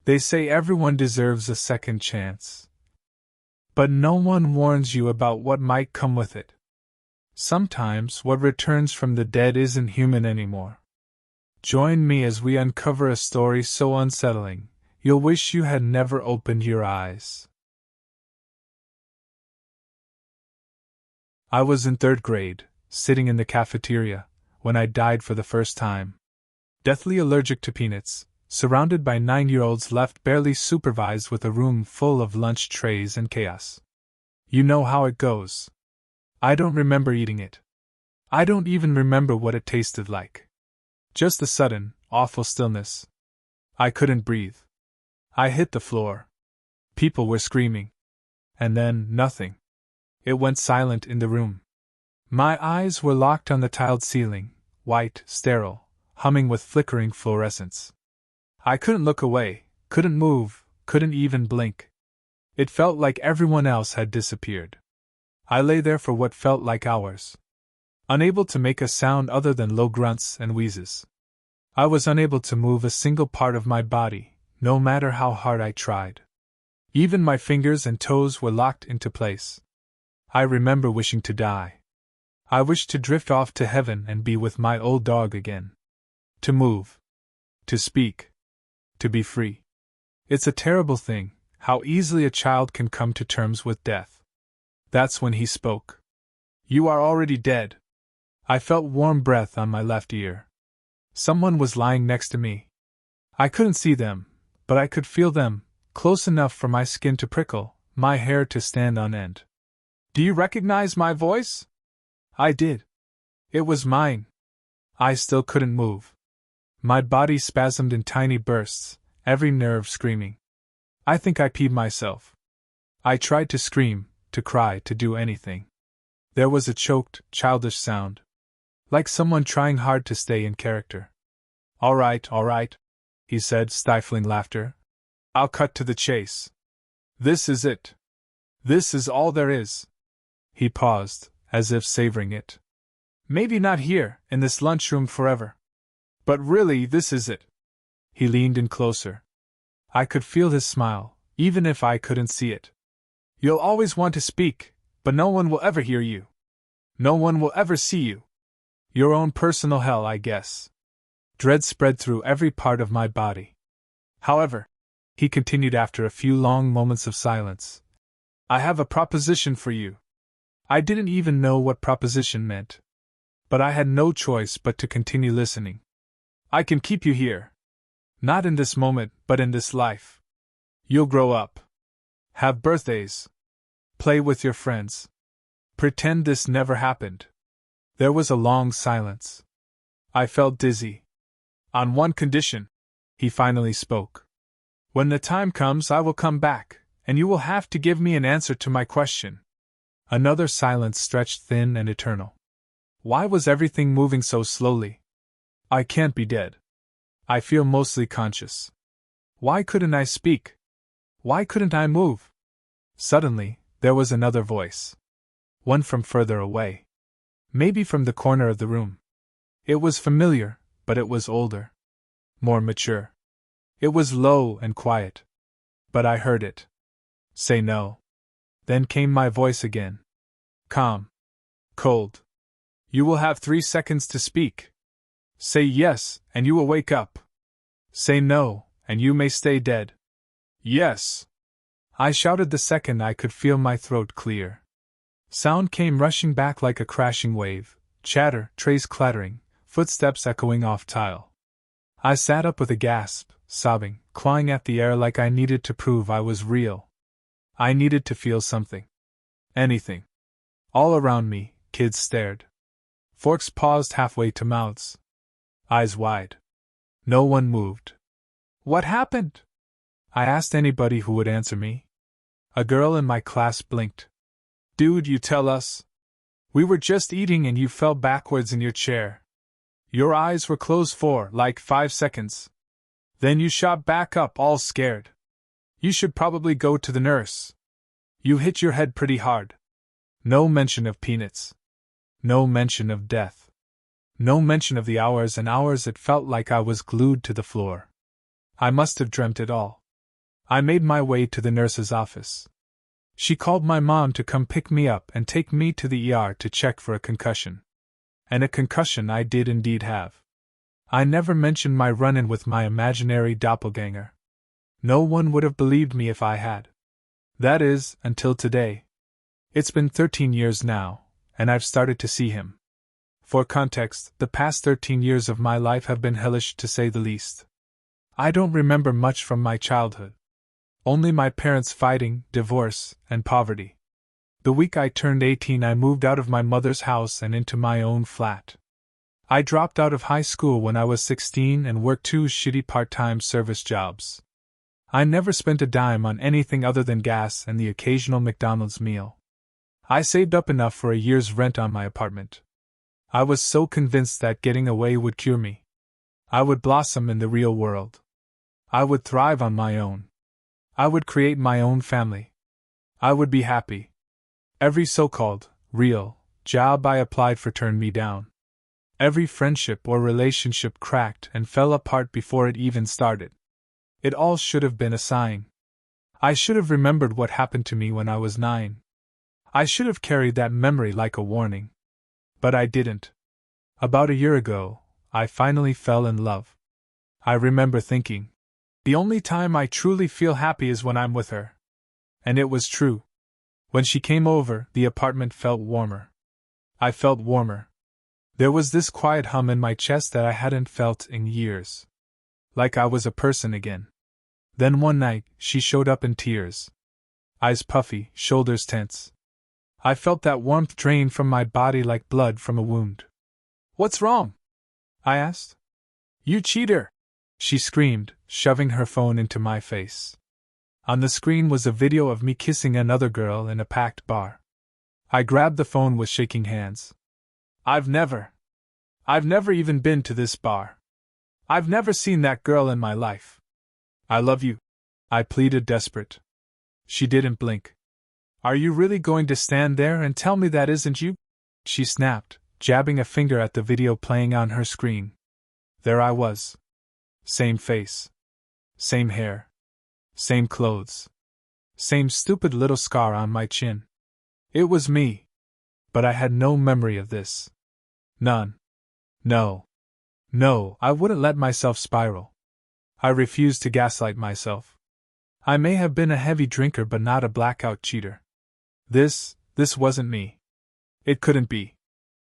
They say everyone deserves a second chance. But no one warns you about what might come with it. Sometimes what returns from the dead isn't human anymore. Join me as we uncover a story so unsettling, you'll wish you had never opened your eyes. I was in 3rd grade, sitting in the cafeteria, when I died for the first time. Deathly allergic to peanuts, surrounded by 9-year-olds left barely supervised with a room full of lunch trays and chaos. You know how it goes. I don't remember eating it. I don't even remember what it tasted like. Just a sudden, awful stillness. I couldn't breathe. I hit the floor. People were screaming. And then, nothing. It went silent in the room. My eyes were locked on the tiled ceiling, white, sterile, humming with flickering fluorescence. I couldn't look away, couldn't move, couldn't even blink. It felt like everyone else had disappeared. I lay there for what felt like hours. Unable to make a sound other than low grunts and wheezes. I was unable to move a single part of my body, no matter how hard I tried. Even my fingers and toes were locked into place. I remember wishing to die. I wished to drift off to heaven and be with my old dog again. To move. To speak. To be free. It's a terrible thing, how easily a child can come to terms with death. That's when he spoke. You are already dead. I felt warm breath on my left ear. Someone was lying next to me. I couldn't see them, but I could feel them, close enough for my skin to prickle, my hair to stand on end. Do you recognize my voice? I did. It was mine. I still couldn't move. My body spasmed in tiny bursts, every nerve screaming. I think I peed myself. I tried to scream, to cry, to do anything. There was a choked, childish sound. Like someone trying hard to stay in character. All right, he said, stifling laughter. I'll cut to the chase. This is it. This is all there is. He paused, as if savoring it. Maybe not here, in this lunchroom forever. But really, this is it. He leaned in closer. I could feel his smile, even if I couldn't see it. You'll always want to speak, but no one will ever hear you. No one will ever see you. Your own personal hell, I guess. Dread spread through every part of my body. However, he continued after a few long moments of silence, I have a proposition for you. I didn't even know what proposition meant. But I had no choice but to continue listening. I can keep you here. Not in this moment, but in this life. You'll grow up. Have birthdays. Play with your friends. Pretend this never happened. There was a long silence. I felt dizzy. On one condition, he finally spoke. When the time comes, I will come back, and you will have to give me an answer to my question. Another silence stretched thin and eternal. Why was everything moving so slowly? I can't be dead. I feel mostly conscious. Why couldn't I speak? Why couldn't I move? Suddenly, there was another voice. One from further away. Maybe from the corner of the room. It was familiar, but it was older. More mature. It was low and quiet. But I heard it. Say no. Then came my voice again. Calm. Cold. You will have 3 seconds to speak. Say yes, and you will wake up. Say no, and you may stay dead. Yes. I shouted the second I could feel my throat clear. Sound came rushing back like a crashing wave, chatter, trays clattering, footsteps echoing off tile. I sat up with a gasp, sobbing, clawing at the air like I needed to prove I was real. I needed to feel something. Anything. All around me, kids stared. Forks paused halfway to mouths. Eyes wide. No one moved. What happened? I asked anybody who would answer me. A girl in my class blinked. Dude, you tell us. We were just eating and you fell backwards in your chair. Your eyes were closed for, 5 seconds. Then you shot back up all scared. You should probably go to the nurse. You hit your head pretty hard. No mention of peanuts. No mention of death. No mention of the hours and hours it felt like I was glued to the floor. I must have dreamt it all. I made my way to the nurse's office. She called my mom to come pick me up and take me to the ER to check for a concussion. And a concussion I did indeed have. I never mentioned my run-in with my imaginary doppelganger. No one would have believed me if I had. That is, until today. It's been 13 years now, and I've started to see him. For context, the past 13 years of my life have been hellish to say the least. I don't remember much from my childhood. Only my parents fighting, divorce, and poverty. The week I turned 18, I moved out of my mother's house and into my own flat. I dropped out of high school when I was 16 and worked 2 shitty part-time service jobs. I never spent a dime on anything other than gas and the occasional McDonald's meal. I saved up enough for a year's rent on my apartment. I was so convinced that getting away would cure me. I would blossom in the real world. I would thrive on my own. I would create my own family. I would be happy. Every so-called, real, job I applied for turned me down. Every friendship or relationship cracked and fell apart before it even started. It all should have been a sign. I should have remembered what happened to me when I was 9. I should have carried that memory like a warning. But I didn't. About a year ago, I finally fell in love. I remember thinking, the only time I truly feel happy is when I'm with her. And it was true. When she came over, the apartment felt warmer. I felt warmer. There was this quiet hum in my chest that I hadn't felt in years. Like I was a person again. Then one night, she showed up in tears. Eyes puffy, shoulders tense. I felt that warmth drain from my body like blood from a wound. "What's wrong?" I asked. "You cheater!" she screamed, shoving her phone into my face. On the screen was a video of me kissing another girl in a packed bar. I grabbed the phone with shaking hands. I've never even been to this bar. I've never seen that girl in my life. I love you, I pleaded, desperate. She didn't blink. "Are you really going to stand there and tell me that isn't you?" she snapped, jabbing a finger at the video playing on her screen. There I was. Same face. Same hair. Same clothes. Same stupid little scar on my chin. It was me. But I had no memory of this. None. No, I wouldn't let myself spiral. I refused to gaslight myself. I may have been a heavy drinker but not a blackout cheater. This wasn't me. It couldn't be.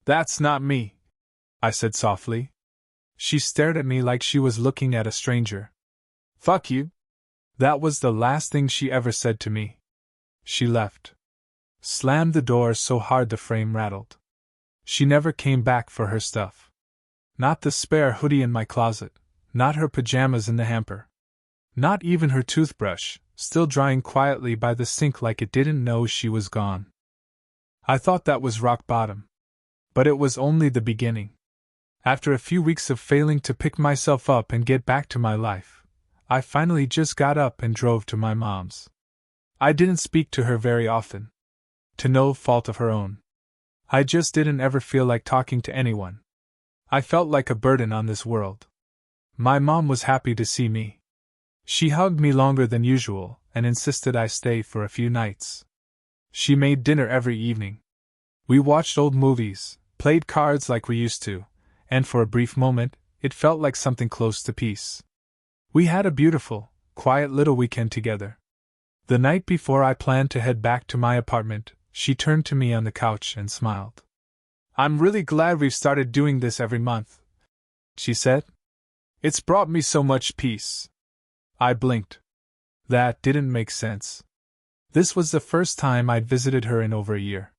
"That's not me," I said softly. She stared at me like she was looking at a stranger. "Fuck you." That was the last thing she ever said to me. She left. Slammed the door so hard the frame rattled. She never came back for her stuff. Not the spare hoodie in my closet, not her pajamas in the hamper. Not even her toothbrush, still drying quietly by the sink like it didn't know she was gone. I thought that was rock bottom. But it was only the beginning. After a few weeks of failing to pick myself up and get back to my life, I finally just got up and drove to my mom's. I didn't speak to her very often. To no fault of her own. I just didn't ever feel like talking to anyone. I felt like a burden on this world. My mom was happy to see me. She hugged me longer than usual and insisted I stay for a few nights. She made dinner every evening. We watched old movies, played cards like we used to, and for a brief moment, it felt like something close to peace. We had a beautiful, quiet little weekend together. The night before I planned to head back to my apartment, she turned to me on the couch and smiled. "I'm really glad we've started doing this every month," she said. "It's brought me so much peace." I blinked. That didn't make sense. This was the first time I'd visited her in over a year.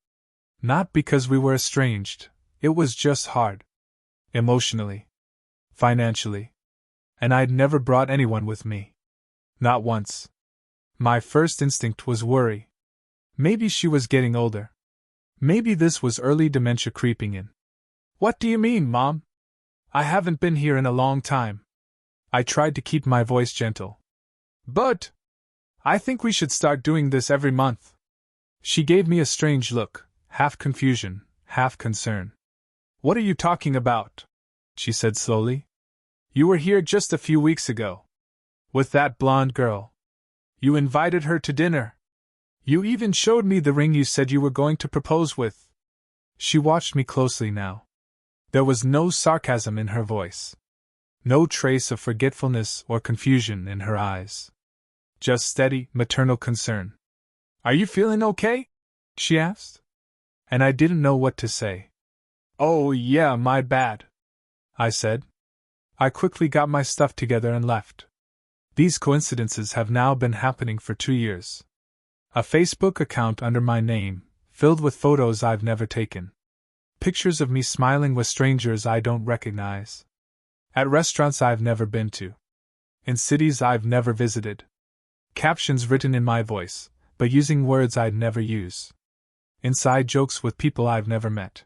Not because we were estranged, it was just hard. Emotionally. Financially. And I'd never brought anyone with me. Not once. My first instinct was worry. Maybe she was getting older. Maybe this was early dementia creeping in. "What do you mean, Mom? I haven't been here in a long time." I tried to keep my voice gentle. "But I think we should start doing this every month." She gave me a strange look, half confusion, half concern. "What are you talking about?" she said slowly. "You were here just a few weeks ago. With that blonde girl." You invited her to dinner. You even showed me the ring you said you were going to propose with. She watched me closely now. There was no sarcasm in her voice. No trace of forgetfulness or confusion in her eyes. Just steady, maternal concern. Are you feeling okay? She asked. And I didn't know what to say. Oh, yeah, my bad, I said. I quickly got my stuff together and left. These coincidences have now been happening for 2 years. A Facebook account under my name, filled with photos I've never taken. Pictures of me smiling with strangers I don't recognize. At restaurants I've never been to. In cities I've never visited. Captions written in my voice, but using words I'd never use. Inside jokes with people I've never met.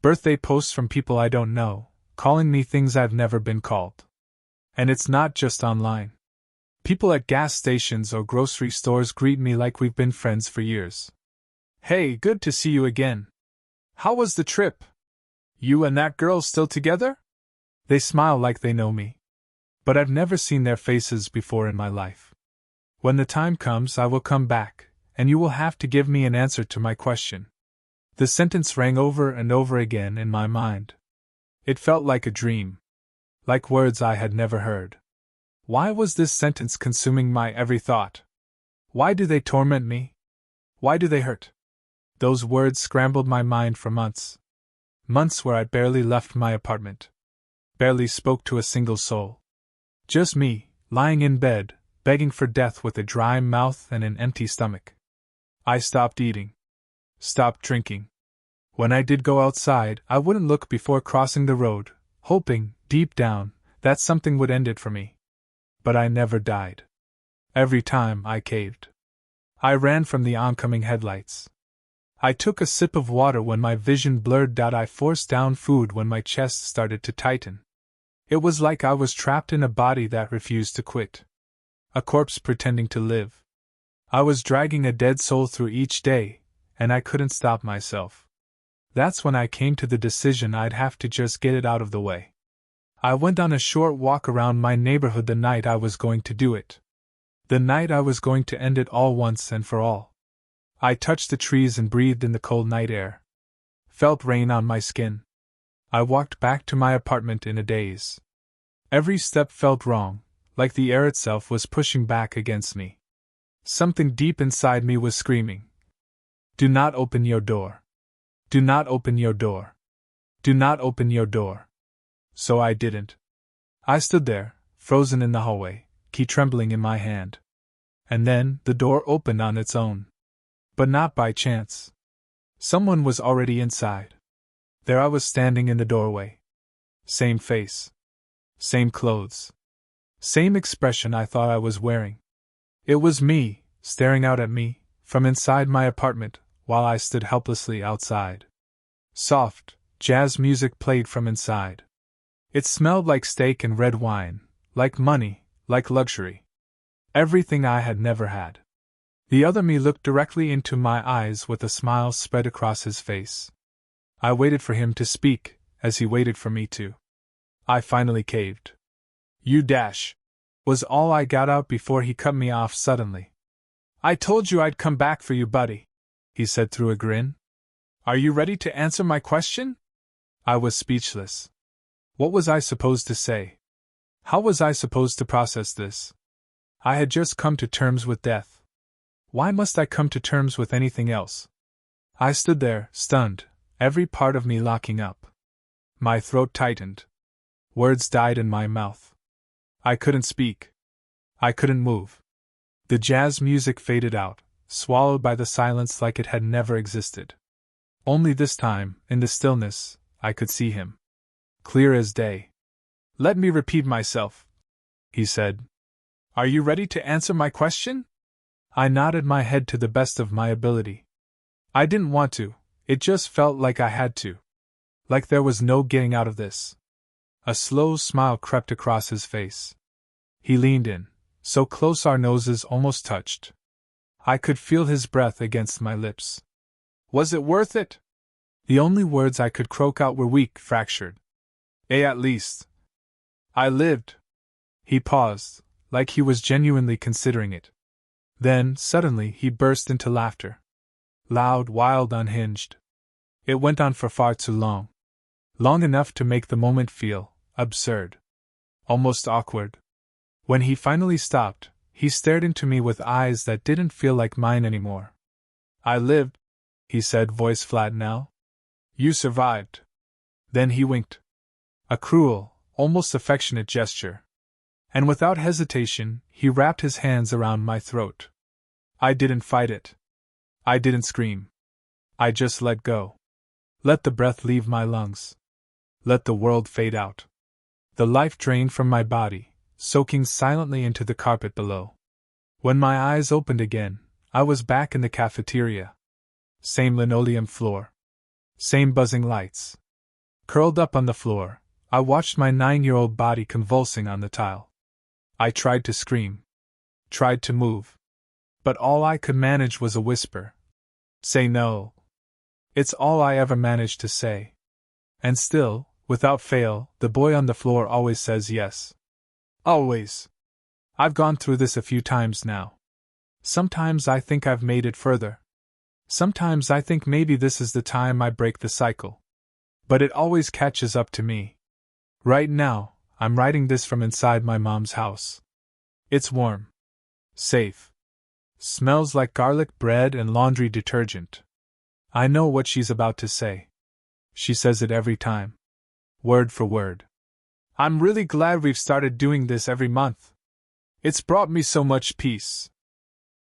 Birthday posts from people I don't know, calling me things I've never been called. And it's not just online. People at gas stations or grocery stores greet me like we've been friends for years. Hey, good to see you again. How was the trip? You and that girl still together? They smile like they know me. But I've never seen their faces before in my life. When the time comes, I will come back, and you will have to give me an answer to my question. The sentence rang over and over again in my mind. It felt like a dream. Like words I had never heard. Why was this sentence consuming my every thought? Why do they torment me? Why do they hurt? Those words scrambled my mind for months. Months where I barely left my apartment. Barely spoke to a single soul. Just me, lying in bed, begging for death with a dry mouth and an empty stomach. I stopped eating. Stopped drinking. When I did go outside, I wouldn't look before crossing the road, hoping, deep down, that something would end it for me. But I never died. Every time I caved. I ran from the oncoming headlights. I took a sip of water when my vision blurred out. I forced down food when my chest started to tighten. It was like I was trapped in a body that refused to quit. A corpse pretending to live. I was dragging a dead soul through each day, and I couldn't stop myself. That's when I came to the decision I'd have to just get it out of the way. I went on a short walk around my neighborhood the night I was going to do it. The night I was going to end it all once and for all. I touched the trees and breathed in the cold night air. Felt rain on my skin. I walked back to my apartment in a daze. Every step felt wrong, like the air itself was pushing back against me. Something deep inside me was screaming. Do not open your door. Do not open your door. Do not open your door. So I didn't. I stood there, frozen in the hallway, key trembling in my hand. And then the door opened on its own. But not by chance. Someone was already inside. There I was standing in the doorway. Same face. Same clothes. Same expression I thought I was wearing. It was me, staring out at me, from inside my apartment, while I stood helplessly outside. Soft, jazz music played from inside. It smelled like steak and red wine, like money, like luxury. Everything I had never had. The other me looked directly into my eyes with a smile spread across his face. I waited for him to speak, as he waited for me to. I finally caved. You dash, was all I got out before he cut me off suddenly. I told you I'd come back for you, buddy, he said through a grin. Are you ready to answer my question? I was speechless. What was I supposed to say? How was I supposed to process this? I had just come to terms with death. Why must I come to terms with anything else? I stood there, stunned, every part of me locking up. My throat tightened. Words died in my mouth. I couldn't speak. I couldn't move. The jazz music faded out, swallowed by the silence like it had never existed. Only this time, in the stillness, I could see him. Clear as day. Let me repeat myself, he said. Are you ready to answer my question? I nodded my head to the best of my ability. I didn't want to, it just felt like I had to. Like there was no getting out of this. A slow smile crept across his face. He leaned in, so close our noses almost touched. I could feel his breath against my lips. Was it worth it? The only words I could croak out were weak, fractured. At least. I lived. He paused, like he was genuinely considering it. Then, suddenly, he burst into laughter. Loud, wild, unhinged. It went on for far too long. Long enough to make the moment feel absurd. Almost awkward. When he finally stopped, he stared into me with eyes that didn't feel like mine anymore. I lived, he said, voice flat now. You survived. Then he winked. A cruel, almost affectionate gesture. And without hesitation, he wrapped his hands around my throat. I didn't fight it. I didn't scream. I just let go. Let the breath leave my lungs. Let the world fade out. The life drained from my body, soaking silently into the carpet below. When my eyes opened again, I was back in the cafeteria. Same linoleum floor. Same buzzing lights. Curled up on the floor, I watched my 9-year-old body convulsing on the tile. I tried to scream. Tried to move. But all I could manage was a whisper. Say no. It's all I ever managed to say. And still, without fail, the boy on the floor always says yes. Always. I've gone through this a few times now. Sometimes I think I've made it further. Sometimes I think maybe this is the time I break the cycle. But it always catches up to me. Right now, I'm writing this from inside my mom's house. It's warm. Safe. Smells like garlic bread and laundry detergent. I know what she's about to say. She says it every time. Word for word. I'm really glad we've started doing this every month. It's brought me so much peace.